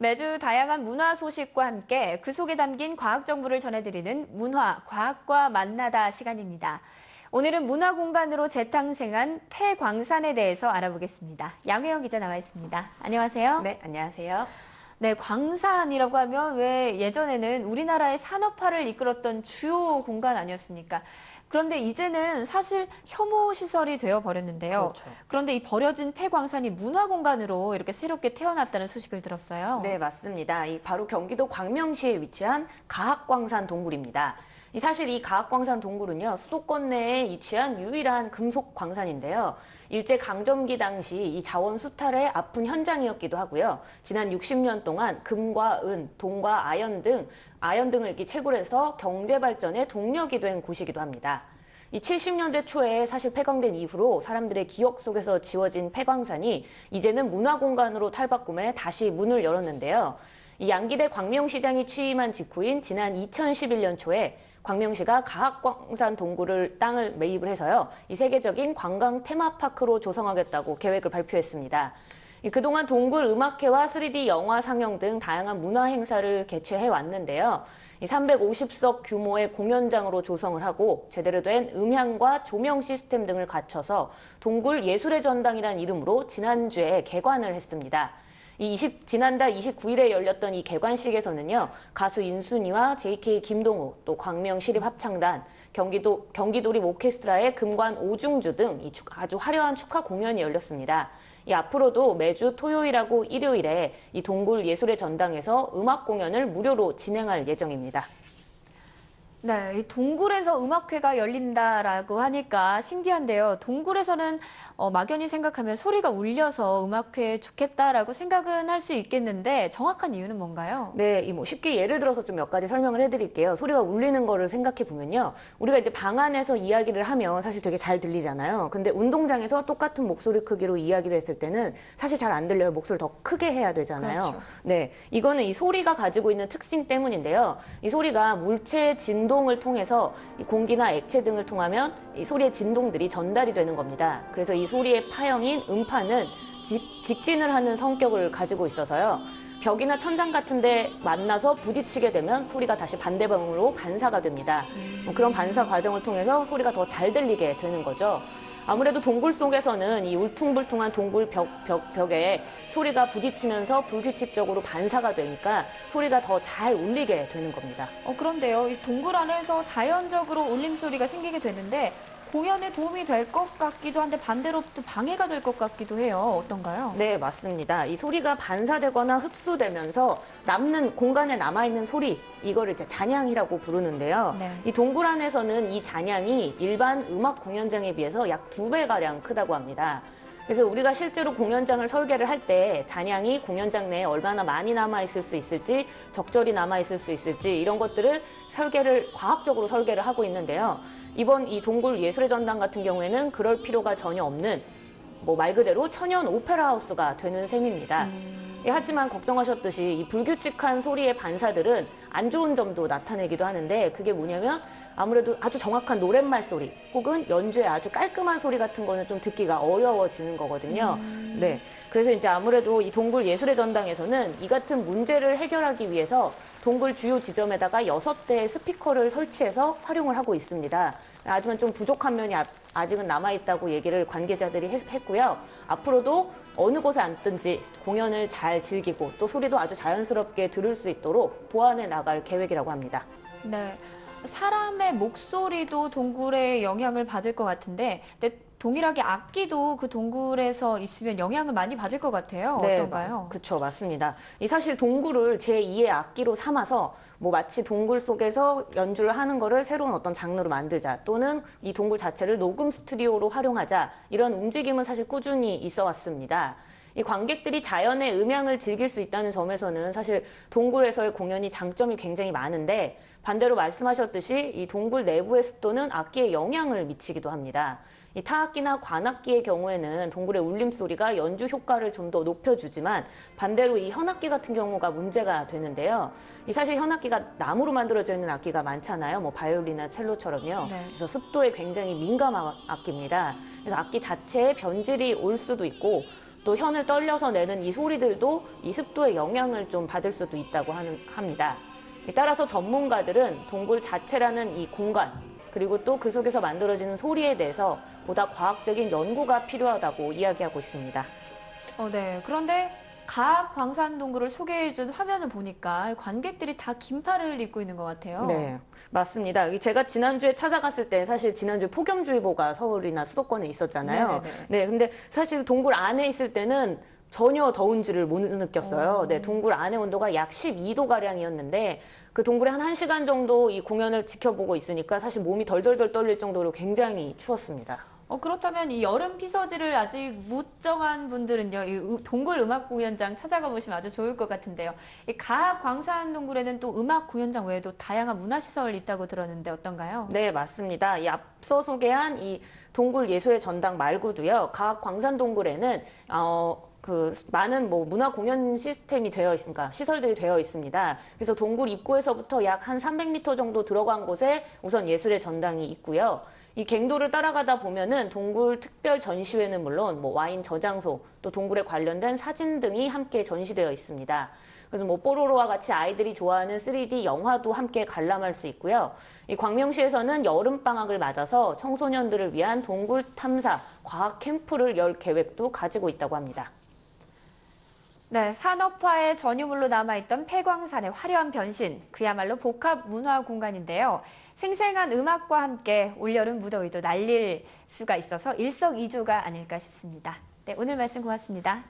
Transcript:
매주 다양한 문화 소식과 함께 그 속에 담긴 과학 정보를 전해드리는 문화, 과학과 만나다 시간입니다. 오늘은 문화 공간으로 재탄생한 폐광산에 대해서 알아보겠습니다. 양혜영 기자 나와 있습니다. 안녕하세요. 네, 안녕하세요. 네, 광산이라고 하면 왜 예전에는 우리나라의 산업화를 이끌었던 주요 공간 아니었습니까? 그런데 이제는 사실 혐오 시설이 되어 버렸는데요. 그렇죠. 그런데 이 버려진 폐광산이 문화 공간으로 이렇게 새롭게 태어났다는 소식을 들었어요. 네, 맞습니다. 바로 경기도 광명시에 위치한 가학광산 동굴입니다. 사실 이 가학광산 동굴은요, 수도권 내에 위치한 유일한 금속 광산인데요. 일제 강점기 당시 이 자원 수탈의 아픈 현장이었기도 하고요. 지난 60년 동안 금과 은, 동과 아연 등을 이렇게 채굴해서 경제 발전의 동력이 된 곳이기도 합니다. 이 70년대 초에 사실 폐광된 이후로 사람들의 기억 속에서 지워진 폐광산이 이제는 문화공간으로 탈바꿈해 다시 문을 열었는데요. 이 양기대 광명시장이 취임한 직후인 지난 2011년 초에 광명시가 가학광산 동굴을 땅을 매입을 해서요. 이 세계적인 관광 테마파크로 조성하겠다고 계획을 발표했습니다. 그동안 동굴 음악회와 3D 영화 상영 등 다양한 문화 행사를 개최해 왔는데요. 350석 규모의 공연장으로 조성을 하고 제대로 된 음향과 조명 시스템 등을 갖춰서 동굴 예술의 전당이라는 이름으로 지난주에 개관을 했습니다. 지난달 29일에 열렸던 이 개관식에서는요, 가수 인순이와 JK 김동우, 또 광명시립합창단, 경기도립 오케스트라의 금관 오중주 등 아주 화려한 축하 공연이 열렸습니다. 앞으로도 매주 토요일하고 일요일에 이 동굴 예술의 전당에서 음악 공연을 무료로 진행할 예정입니다. 네, 이 동굴에서 음악회가 열린다라고 하니까 신기한데요. 동굴에서는 막연히 생각하면 소리가 울려서 음악회에 좋겠다라고 생각은 할 수 있겠는데 정확한 이유는 뭔가요? 네, 쉽게 예를 들어서 좀 몇 가지 설명을 해드릴게요. 소리가 울리는 거를 생각해 보면요. 우리가 이제 방 안에서 이야기를 하면 사실 되게 잘 들리잖아요. 근데 운동장에서 똑같은 목소리 크기로 이야기를 했을 때는 사실 잘 안 들려요. 목소리를 더 크게 해야 되잖아요. 그렇죠. 네, 이거는 이 소리가 가지고 있는 특징 때문인데요. 이 소리가 물체의 진동을 통해서 이 공기나 액체 등을 통하면 이 소리의 진동들이 전달이 되는 겁니다. 그래서 이 소리의 파형인 음파는 직진을 하는 성격을 가지고 있어서요. 벽이나 천장 같은 데 만나서 부딪히게 되면 소리가 다시 반대방으로 반사가 됩니다. 그런 반사 과정을 통해서 소리가 더 잘 들리게 되는 거죠. 아무래도 동굴 속에서는 이 울퉁불퉁한 동굴 벽에 소리가 부딪히면서 불규칙적으로 반사가 되니까 소리가 더 잘 울리게 되는 겁니다. 그런데요, 이 동굴 안에서 자연적으로 울림 소리가 생기게 되는데 공연에 도움이 될 것 같기도 한데 반대로 또 방해가 될 것 같기도 해요. 어떤가요? 네, 맞습니다. 이 소리가 반사되거나 흡수되면서 공간에 남아있는 소리, 이거를 이제 잔향이라고 부르는데요. 네. 이 동굴 안에서는 이 잔향이 일반 음악 공연장에 비해서 약 2배가량 크다고 합니다. 그래서 우리가 실제로 공연장을 설계를 할 때 잔향이 공연장 내에 얼마나 많이 남아있을 수 있을지, 적절히 남아있을 수 있을지 이런 것들을 과학적으로 설계를 하고 있는데요. 이번 이 동굴 예술의 전당 같은 경우에는 그럴 필요가 전혀 없는 말 그대로 천연 오페라 하우스가 되는 셈입니다. 하지만 걱정하셨듯이 이 불규칙한 소리의 반사들은 안 좋은 점도 나타내기도 하는데 그게 뭐냐면 아무래도 아주 정확한 노랫말 소리 혹은 연주의 아주 깔끔한 소리 같은 거는 좀 듣기가 어려워지는 거거든요. 네, 그래서 이제 아무래도 이 동굴 예술의 전당에서는 이 같은 문제를 해결하기 위해서 동굴 주요 지점에다가 6대의 스피커를 설치해서 활용을 하고 있습니다. 하지만 좀 부족한 면이 아직은 남아있다고 얘기를 관계자들이 했고요. 앞으로도 어느 곳에 앉든지 공연을 잘 즐기고 또 소리도 아주 자연스럽게 들을 수 있도록 보완해 나갈 계획이라고 합니다. 네, 사람의 목소리도 동굴에 영향을 받을 것 같은데 동일하게 악기도 그 동굴에서 있으면 영향을 많이 받을 것 같아요. 어떤가요? 그렇죠, 맞습니다. 사실 동굴을 제2의 악기로 삼아서 마치 동굴 속에서 연주를 하는 거를 새로운 어떤 장르로 만들자 또는 이 동굴 자체를 녹음 스튜디오로 활용하자 이런 움직임은 사실 꾸준히 있어 왔습니다. 이 관객들이 자연의 음향을 즐길 수 있다는 점에서는 사실 동굴에서의 공연이 장점이 굉장히 많은데 반대로 말씀하셨듯이 이 동굴 내부의 습도는 악기에 영향을 미치기도 합니다. 이 타악기나 관악기의 경우에는 동굴의 울림 소리가 연주 효과를 좀 더 높여주지만 반대로 이 현악기 같은 경우가 문제가 되는데요. 사실 현악기가 나무로 만들어져 있는 악기가 많잖아요. 바이올린이나 첼로처럼요. 네. 그래서 습도에 굉장히 민감한 악기입니다. 그래서 악기 자체에 변질이 올 수도 있고 또 현을 떨려서 내는 이 소리들도 이 습도의 영향을 좀 받을 수도 있다고 합니다. 따라서 전문가들은 동굴 자체라는 이 공간, 그리고 또 그 속에서 만들어지는 소리에 대해서 보다 과학적인 연구가 필요하다고 이야기하고 있습니다. 네. 그런데 가학 광산 동굴을 소개해준 화면을 보니까 관객들이 다 긴팔을 입고 있는 것 같아요. 네, 맞습니다. 제가 지난주에 찾아갔을 때 사실 지난주에 폭염주의보가 서울이나 수도권에 있었잖아요. 네네네. 네, 근데 사실 동굴 안에 있을 때는 전혀 더운지를 못 느꼈어요. 네, 동굴 안의 온도가 약 12도가량이었는데 그 동굴에 한 1시간 정도 이 공연을 지켜보고 있으니까 사실 몸이 덜덜덜 떨릴 정도로 굉장히 추웠습니다. 그렇다면 이 여름 피서지를 아직 못 정한 분들은요, 이 동굴 음악 공연장 찾아가 보시면 아주 좋을 것 같은데요. 이 가학 광산 동굴에는 또 음악 공연장 외에도 다양한 문화시설이 있다고 들었는데 어떤가요? 네, 맞습니다. 이 앞서 소개한 이 동굴 예술의 전당 말고도요, 가학 광산 동굴에는 많은 문화 공연 시스템이 되어 있으니까 시설들이 되어 있습니다. 그래서 동굴 입구에서부터 약 한 300m 정도 들어간 곳에 우선 예술의 전당이 있고요. 이 갱도를 따라가다 보면은 동굴 특별 전시회는 물론 와인 저장소, 또 동굴에 관련된 사진 등이 함께 전시되어 있습니다. 그래서 뽀로로와 같이 아이들이 좋아하는 3D 영화도 함께 관람할 수 있고요. 이 광명시에서는 여름 방학을 맞아서 청소년들을 위한 동굴 탐사 과학 캠프를 열 계획도 가지고 있다고 합니다. 네, 산업화의 전유물로 남아있던 폐광산의 화려한 변신, 그야말로 복합 문화 공간인데요. 생생한 음악과 함께 올여름 무더위도 날릴 수가 있어서 일석이조가 아닐까 싶습니다. 네, 오늘 말씀 고맙습니다.